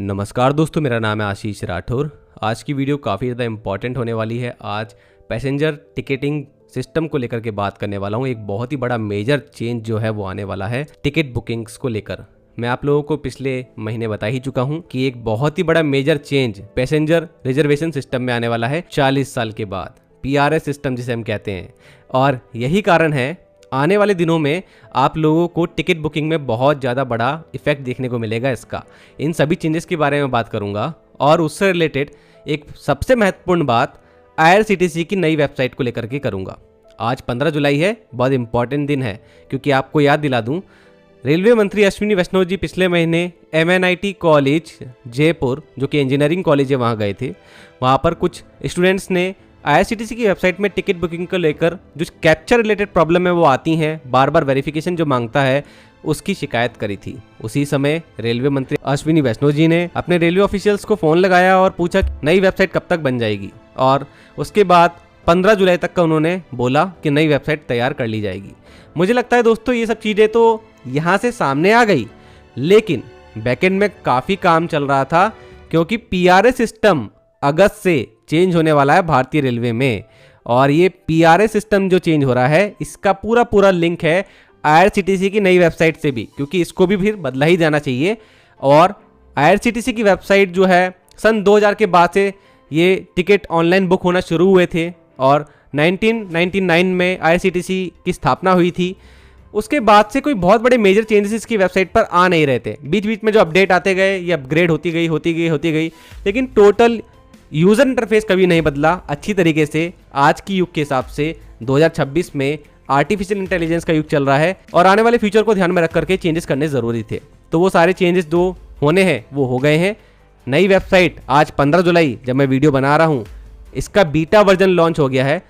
नमस्कार दोस्तों, मेरा नाम है आशीष राठौर। आज की वीडियो काफ़ी ज़्यादा इम्पॉर्टेंट होने वाली है। आज पैसेंजर टिकटिंग सिस्टम को लेकर के बात करने वाला हूँ। एक बहुत ही बड़ा मेजर चेंज जो है वो आने वाला है टिकट बुकिंग्स को लेकर। मैं आप लोगों को पिछले महीने बता ही चुका हूँ कि एक बहुत ही बड़ा major change passenger reservation system में आने वाला है 40 साल के बाद, PRS सिस्टम जिसे हम कहते हैं। और यही कारण है आने वाले दिनों में आप लोगों को टिकट बुकिंग में बहुत ज़्यादा बड़ा इफेक्ट देखने को मिलेगा इसका। इन सभी चेंजेस के बारे में बात करूंगा और उससे रिलेटेड एक सबसे महत्वपूर्ण बात IRCTC की नई वेबसाइट को लेकर के करूंगा। आज 15 जुलाई है, बहुत इंपॉर्टेंट दिन है क्योंकि आपको याद दिला दूं, रेलवे मंत्री अश्विनी वैष्णव जी पिछले महीने MNIT कॉलेज जयपुर, जो कि इंजीनियरिंग कॉलेज है, वहाँ गए थे। वहाँ पर कुछ स्टूडेंट्स ने IRCTC की वेबसाइट में टिकट बुकिंग को लेकर जो कैप्चर रिलेटेड प्रॉब्लम है वो आती हैं, बार बार वेरिफिकेशन जो मांगता है, उसकी शिकायत करी थी। उसी समय रेलवे मंत्री अश्विनी वैष्णव जी ने अपने रेलवे ऑफिशियल्स को फ़ोन लगाया और पूछा नई वेबसाइट कब तक बन जाएगी, और उसके बाद 15 जुलाई तक का उन्होंने बोला कि नई वेबसाइट तैयार कर ली जाएगी। मुझे लगता है दोस्तों ये सब चीज़ें तो यहाँ से सामने आ गई, लेकिन बैकएंड में काफ़ी काम चल रहा था क्योंकि PRS सिस्टम अगस्त से चेंज होने वाला है भारतीय रेलवे में। और ये PRS सिस्टम जो चेंज हो रहा है, इसका पूरा लिंक है IRCTC की नई वेबसाइट से भी, क्योंकि इसको भी फिर बदला ही जाना चाहिए। और IRCTC की वेबसाइट जो है सन 2000 के बाद से ये टिकट ऑनलाइन बुक होना शुरू हुए थे और 1999 में IRCTC की स्थापना हुई थी। उसके बाद से कोई बहुत बड़े मेजर चेंजेस इसकी वेबसाइट पर आ नहीं रहे थे। बीच बीच में जो अपडेट आते गए, ये अपग्रेड होती गई, लेकिन टोटल यूज़र इंटरफेस कभी नहीं बदला अच्छी तरीके से। आज की युग के हिसाब से 2026 में आर्टिफिशियल इंटेलिजेंस का युग चल रहा है और आने वाले फ्यूचर को ध्यान में रख करके चेंजेस करने ज़रूरी थे। तो वो सारे चेंजेस जो होने हैं वो हो गए हैं। नई वेबसाइट आज 15 जुलाई जब मैं वीडियो बना रहा हूँ, इसका बीटा वर्जन लॉन्च हो गया है।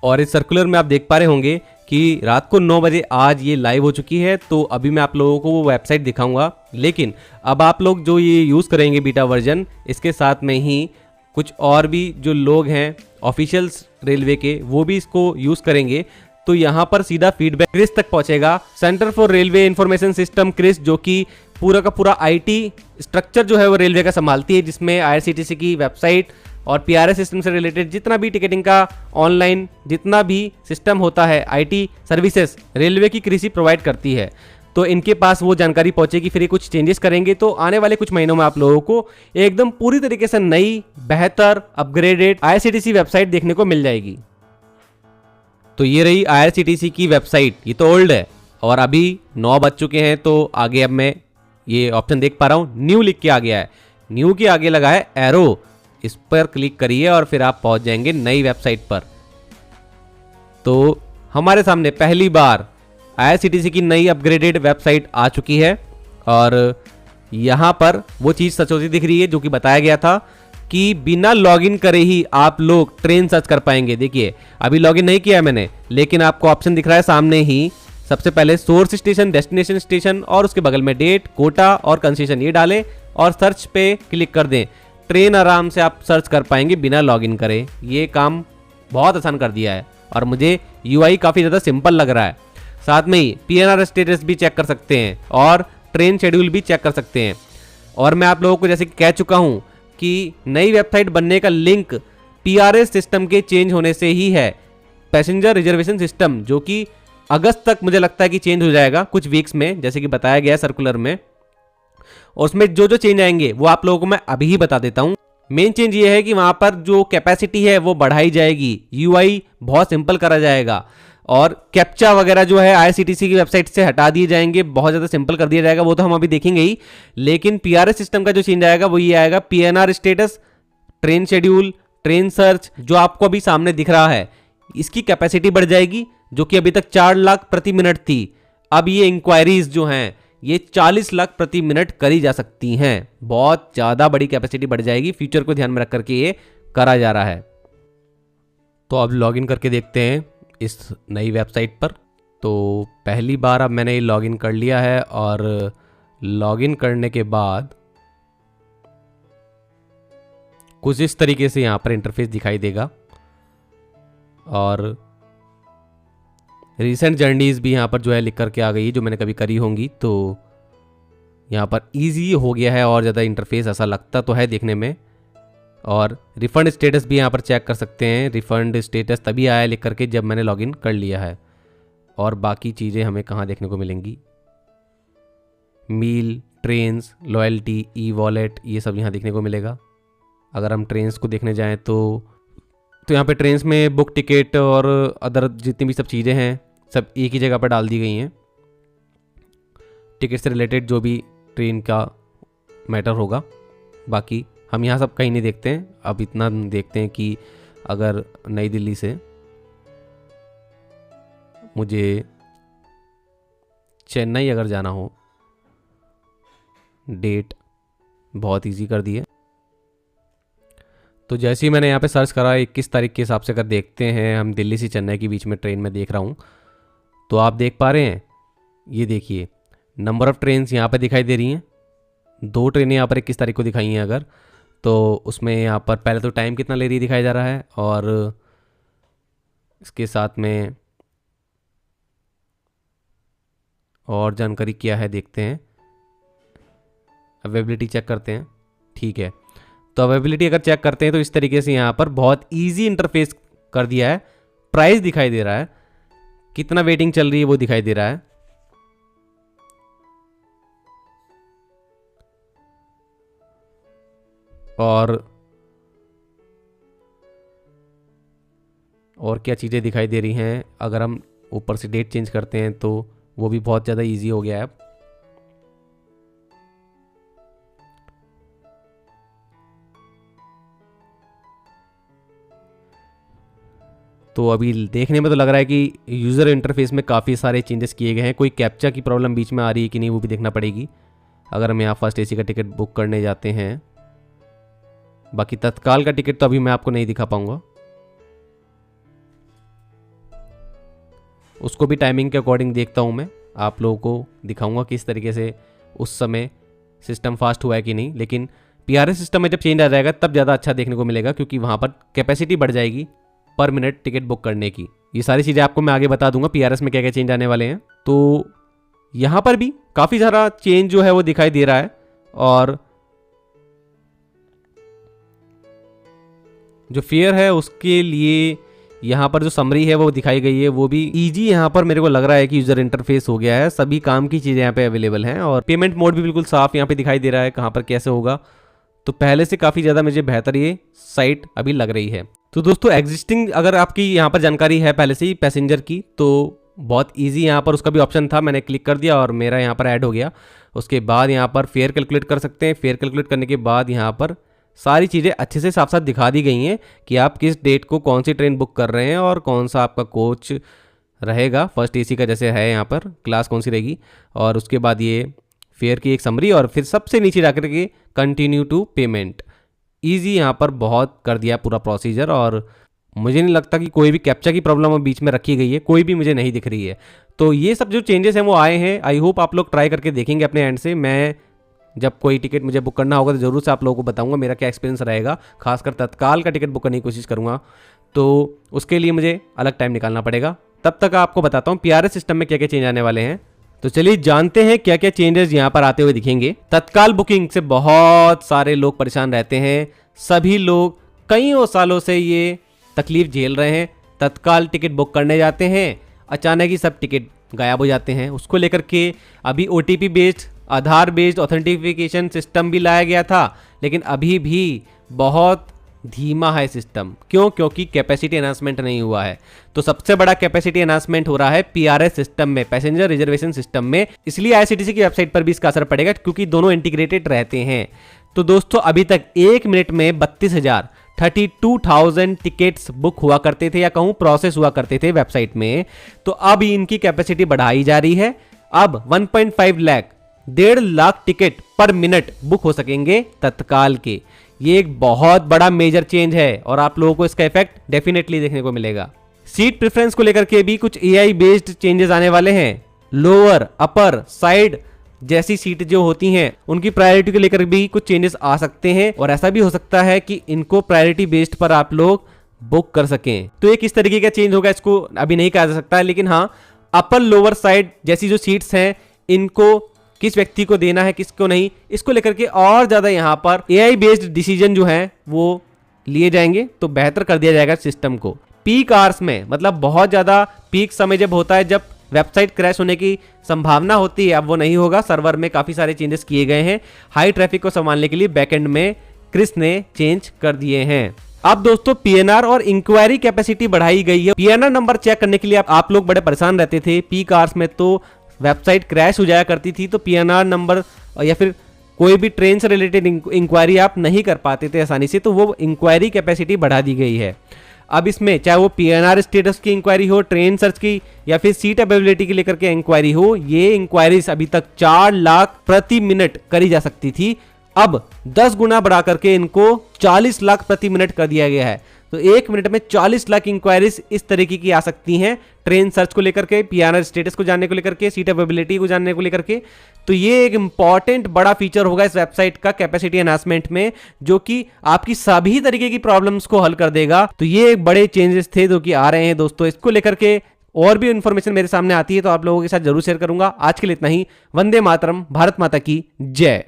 और इस सर्कुलर में आप देख पा रहे होंगे कि रात को 9 बजे आज ये लाइव हो चुकी है। तो अभी मैं आप लोगों को वो वेबसाइट दिखाऊंगा, लेकिन अब आप लोग जो ये यूज़ करेंगे बीटा वर्जन, इसके साथ में ही कुछ और भी जो लोग हैं ऑफिशियल्स रेलवे के, वो भी इसको यूज़ करेंगे। तो यहाँ पर सीधा फीडबैक क्रिस तक पहुँचेगा। Centre for railway information system CRIS, जो कि पूरा का पूरा IT स्ट्रक्चर जो है वो रेलवे का संभालती है, जिसमें IRCTC की वेबसाइट और PRS सिस्टम से रिलेटेड जितना भी टिकटिंग का ऑनलाइन जितना भी सिस्टम होता है, IT सर्विसेज रेलवे की क्रिस ही प्रोवाइड करती है। तो इनके पास वो जानकारी पहुंचेगी, फिर ये कुछ चेंजेस करेंगे। तो आने वाले कुछ महीनों में आप लोगों को एकदम पूरी तरीके से नई, बेहतर, अपग्रेडेड IRCTC वेबसाइट देखने को मिल जाएगी। तो ये रही IRCTC की वेबसाइट। ये तो ओल्ड है और अभी 9 बज चुके हैं। तो आगे अब मैं ये ऑप्शन देख पा रहा हूँ, न्यू लिख के आ गया है। न्यू के आगे लगा है एरो, इस पर क्लिक करिए और फिर आप पहुंच जाएंगे नई वेबसाइट पर। तो हमारे सामने पहली बार IRCTC की नई अपग्रेडेड वेबसाइट आ चुकी है और यहाँ पर वो चीज़ सच होती दिख रही है जो कि बताया गया था कि बिना लॉगिन करे ही आप लोग ट्रेन सर्च कर पाएंगे। देखिए अभी लॉगिन नहीं किया है मैंने, लेकिन आपको ऑप्शन दिख रहा है सामने ही। सबसे पहले सोर्स स्टेशन, डेस्टिनेशन स्टेशन और उसके बगल में डेट, कोटा और कंसेशन, ये डालें और सर्च पे क्लिक कर दें। ट्रेन आराम से आप सर्च कर पाएंगे बिना लॉगिन करे। ये काम बहुत आसान कर दिया है और मुझे UI काफ़ी ज़्यादा सिंपल लग रहा है। साथ में ही PNR स्टेटस भी चेक कर सकते हैं और ट्रेन शेड्यूल भी चेक कर सकते हैं। और मैं आप लोगों को जैसे कह चुका हूं कि नई वेबसाइट बनने का लिंक PRS सिस्टम के चेंज होने से ही है। पैसेंजर रिजर्वेशन सिस्टम जो कि अगस्त तक मुझे लगता है कि चेंज हो जाएगा कुछ वीक्स में, जैसे कि बताया गया सर्कुलर में। और उसमें जो जो चेंज आएंगे वो आप लोगों को मैं अभी ही बता देता हूँ। मेन चेंज ये है कि वहाँ पर जो कैपेसिटी है वो बढ़ाई जाएगी, UI बहुत सिंपल करा जाएगा और कैप्चा वगैरह जो है IRCTC की वेबसाइट से हटा दिए जाएंगे, बहुत ज़्यादा सिंपल कर दिया जाएगा। वो तो हम अभी देखेंगे ही, लेकिन PRS सिस्टम का जो चेंज आएगा वो ये आएगा, PNR status, train schedule, train search, जो आपको अभी सामने दिख रहा है, इसकी कैपेसिटी बढ़ जाएगी, जो कि अभी तक 4 लाख प्रति मिनट थी। अब ये इंक्वायरीज जो हैं ये 40 लाख प्रति मिनट करी जा सकती हैं। बहुत ज़्यादा बड़ी कैपेसिटी बढ़ जाएगी, फ्यूचर को ध्यान में रख करके ये करा जा रहा है। तो अब लॉगिन करके देखते हैं इस नई वेबसाइट पर। तो पहली बार अब मैंने ये लॉगिन कर लिया है और लॉगिन करने के बाद कुछ इस तरीके से यहाँ पर इंटरफेस दिखाई देगा और रिसेंट जर्नीज भी यहाँ पर जो है लिख करके आ गई, जो मैंने कभी करी होंगी। तो यहाँ पर इजी हो गया है और ज़्यादा इंटरफेस ऐसा लगता तो है देखने में। और रिफ़ंड स्टेटस भी यहाँ पर चेक कर सकते हैं। रिफ़ंड स्टेटस तभी आया लिख करके जब मैंने लॉगिन कर लिया है। और बाकी चीज़ें हमें कहाँ देखने को मिलेंगी, मील, ट्रेन्स, लॉयल्टी, ई वॉलेट, ये सब यहाँ देखने को मिलेगा। अगर हम ट्रेन्स को देखने जाएँ तो यहाँ पे ट्रेन्स में बुक टिकट और अदर जितनी भी सब चीज़ें हैं सब एक ही जगह पर डाल दी गई हैं। टिकट से रिलेटेड जो भी ट्रेन का मैटर होगा, बाकी हम यहाँ सब कहीं नहीं देखते हैं। अब इतना देखते हैं कि अगर नई दिल्ली से मुझे चेन्नई अगर जाना हो, डेट बहुत इजी कर दी है। तो जैसे ही मैंने यहाँ पे सर्च करा 21 तारीख के हिसाब से अगर देखते हैं, हम दिल्ली से चेन्नई के बीच में ट्रेन में देख रहा हूँ, तो आप देख पा रहे हैं, ये देखिए नंबर ऑफ़ ट्रेन्स यहाँ पे दिखाई दे रही हैं। 2 ट्रेनें यहाँ पर 21 तारीख को दिखाई हैं अगर, तो उसमें यहाँ पर पहले तो टाइम कितना ले रही दिखाया जा रहा है, और इसके साथ में और जानकारी क्या है देखते हैं। अवेलेबिलिटी चेक करते हैं, ठीक है। तो अवेलेबिलिटी अगर चेक करते हैं तो इस तरीके से यहाँ पर बहुत इजी इंटरफेस कर दिया है। प्राइस दिखाई दे रहा है, कितना वेटिंग चल रही है वो दिखाई दे रहा है। और क्या चीज़ें दिखाई दे रही हैं, अगर हम ऊपर से डेट चेंज करते हैं तो वो भी बहुत ज़्यादा इजी हो गया है अब। तो अभी देखने में तो लग रहा है कि यूज़र इंटरफेस में काफ़ी सारे चेंजेस किए गए हैं। कोई कैप्चा की प्रॉब्लम बीच में आ रही है कि नहीं वो भी देखना पड़ेगी अगर हम यहाँ फर्स्ट एसी का टिकट बुक करने जाते हैं। बाकी तत्काल का टिकट तो अभी मैं आपको नहीं दिखा पाऊंगा, उसको भी टाइमिंग के अकॉर्डिंग देखता हूँ मैं, आप लोगों को दिखाऊंगा किस तरीके से उस समय सिस्टम फास्ट हुआ है कि नहीं। लेकिन पीआरएस सिस्टम में जब चेंज आ जाएगा तब ज़्यादा अच्छा देखने को मिलेगा, क्योंकि वहाँ पर कैपेसिटी बढ़ जाएगी पर मिनट टिकट बुक करने की। ये सारी चीज़ें आपको मैं आगे बता दूंगा पीआरएस में क्या क्या चेंज आने वाले हैं। तो यहाँ पर भी काफ़ी सारा चेंज जो है वो दिखाई दे रहा है, और जो फेयर है उसके लिए यहाँ पर जो समरी है वो दिखाई गई है, वो भी इजी यहाँ पर मेरे को लग रहा है कि यूजर इंटरफेस हो गया है। सभी काम की चीज़ें यहाँ पे अवेलेबल हैं, और पेमेंट मोड भी बिल्कुल साफ यहाँ पे दिखाई दे रहा है कहाँ पर कैसे होगा। तो पहले से काफ़ी ज़्यादा मुझे बेहतर ये साइट अभी लग रही है। तो दोस्तों एग्जिस्टिंग अगर आपकी यहाँ पर जानकारी है पहले से ही पैसेंजर की, तो बहुत ईजी यहाँ पर उसका भी ऑप्शन था, मैंने क्लिक कर दिया और मेरा यहाँ पर ऐड हो गया। उसके बाद यहाँ पर फेयर कैलकुलेट कर सकते हैं। फेयर कैलकुलेट करने के बाद यहाँ पर सारी चीज़ें अच्छे से साफ साफ दिखा दी गई हैं कि आप किस डेट को कौन सी ट्रेन बुक कर रहे हैं और कौन सा आपका कोच रहेगा। फर्स्ट एसी का जैसे है यहाँ पर क्लास कौन सी रहेगी, और उसके बाद ये फेयर की एक समरी, और फिर सबसे नीचे जाकर के कंटिन्यू टू पेमेंट। ईजी यहाँ पर बहुत कर दिया पूरा प्रोसीजर, और मुझे नहीं लगता कि कोई भी कैप्चा की प्रॉब्लम बीच में रखी गई है, कोई भी मुझे नहीं दिख रही है। तो ये सब जो चेंजेस हैं वो आए हैं। आई होप आप लोग ट्राई करके देखेंगे अपने एंड से। मैं जब कोई टिकट मुझे बुक करना होगा तो ज़रूर से आप लोगों को बताऊंगा मेरा क्या एक्सपीरियंस रहेगा। खासकर तत्काल का टिकट बुक करने की कोशिश करूंगा, तो उसके लिए मुझे अलग टाइम निकालना पड़ेगा। तब तक आपको बताता हूँ पीआरएस सिस्टम में क्या क्या चेंज आने वाले हैं। तो चलिए जानते हैं क्या क्या चेंजेस यहाँ पर आते हुए दिखेंगे। तत्काल बुकिंग से बहुत सारे लोग परेशान रहते हैं। सभी लोग कईयों सालों से ये तकलीफ झेल रहे हैं। तत्काल टिकट बुक करने जाते हैं, अचानक ही सब टिकट गायब हो जाते हैं। उसको लेकर के अभी ओटीपी बेस्ड, आधार बेस्ड ऑथेंटिफिकेशन सिस्टम भी लाया गया था, लेकिन अभी भी बहुत धीमा है सिस्टम। क्यों? क्योंकि कैपेसिटी एनहांसमेंट नहीं हुआ है। तो सबसे बड़ा कैपेसिटी एनहांसमेंट हो रहा है पीआरएस सिस्टम में, पैसेंजर रिजर्वेशन सिस्टम में। इसलिए आईआरसीटीसी की वेबसाइट पर भी इसका असर पड़ेगा, क्योंकि दोनों इंटीग्रेटेड रहते हैं। तो दोस्तों अभी तक 1 मिनट में 32,000 टिकट्स बुक हुआ करते थे, या कहूं प्रोसेस हुआ करते थे वेबसाइट में। तो अब इनकी कैपेसिटी बढ़ाई जा रही है। अब 1.5 लाख 1.5 लाख टिकट पर मिनट बुक हो सकेंगे तत्काल के। ये एक बहुत बड़ा मेजर चेंज है, और आप लोगों को इसका इफेक्ट डेफिनेटली देखने को मिलेगा। सीट प्रेफरेंस को लेकर के भी कुछ एआई बेस्ड चेंजेस आने वाले हैं। लोअर, अपर, साइड जैसी सीट जो होती हैं उनकी प्रायोरिटी को लेकर भी कुछ चेंजेस आ सकते हैं, और ऐसा भी हो सकता है कि इनको प्रायोरिटी बेस्ड पर आप लोग बुक कर सकें। तो ये किस तरीके का चेंज होगा इसको अभी नहीं कहा जा सकता है, लेकिन हाँ अपर लोअर साइड जैसी जो सीट्स हैं इनको किस व्यक्ति को देना है किसको नहीं, इसको लेकर के और ज़्यादा यहाँ पर AI बेस्ड डिसीजन जो है वो लिए जाएंगे, तो बेहतर कर दिया जाएगा सिस्टम को। पीक आवर्स में, मतलब बहुत ज़्यादा पीक समय जब होता है, जब वेबसाइट क्रैश होने की संभावना होती है, अब वो नहीं होगा। सर्वर में काफ़ी सारे चेंजेस किए गए हैं। हाई ट्रैफिक को संभालने के लिए बैकएंड में क्रिस ने चेंज कर दिए हैं। अब दोस्तों PNR और इंक्वायरी कैपेसिटी बढ़ाई गई है। PNR नंबर चेक करने के लिए आप लोग बड़े परेशान रहते थे। पीक आवर्स में तो वेबसाइट क्रैश हो जाया करती थी, तो PNR नंबर या फिर कोई भी ट्रेन से रिलेटेड इंक्वायरी आप नहीं कर पाते थे आसानी से, तो वो इंक्वायरी कैपेसिटी बढ़ा दी गई है। अब इसमें चाहे वो PNR स्टेटस की इंक्वायरी हो, ट्रेन सर्च की, या फिर सीट अवेलेबिलिटी की लेकर के इंक्वायरी हो, ये इंक्वायरीज अभी तक 4 लाख प्रति मिनट करी जा सकती थी। अब 10 गुना बढ़ा करके इनको 40 लाख प्रति मिनट कर दिया गया है। तो 1 मिनट में 40 लाख इंक्वायरीज इस तरीके की आ सकती हैं, ट्रेन सर्च को लेकर के, PNR स्टेटस को जानने को लेकर के, सीट अवेलेबिलिटी को जानने को लेकर के। तो ये एक इंपॉर्टेंट बड़ा फीचर होगा इस वेबसाइट का कैपेसिटी एनहांसमेंट में, जो कि आपकी सभी तरीके की प्रॉब्लम्स को हल कर देगा। तो ये एक बड़े चेंजेस थे जो कि आ रहे हैं दोस्तों। इसको लेकर के और भी इंफॉर्मेशन मेरे सामने आती है तो आप लोगों के साथ जरूर शेयर करूंगा। आज के लिए इतना ही। वंदे मातरम, भारत माता की जय।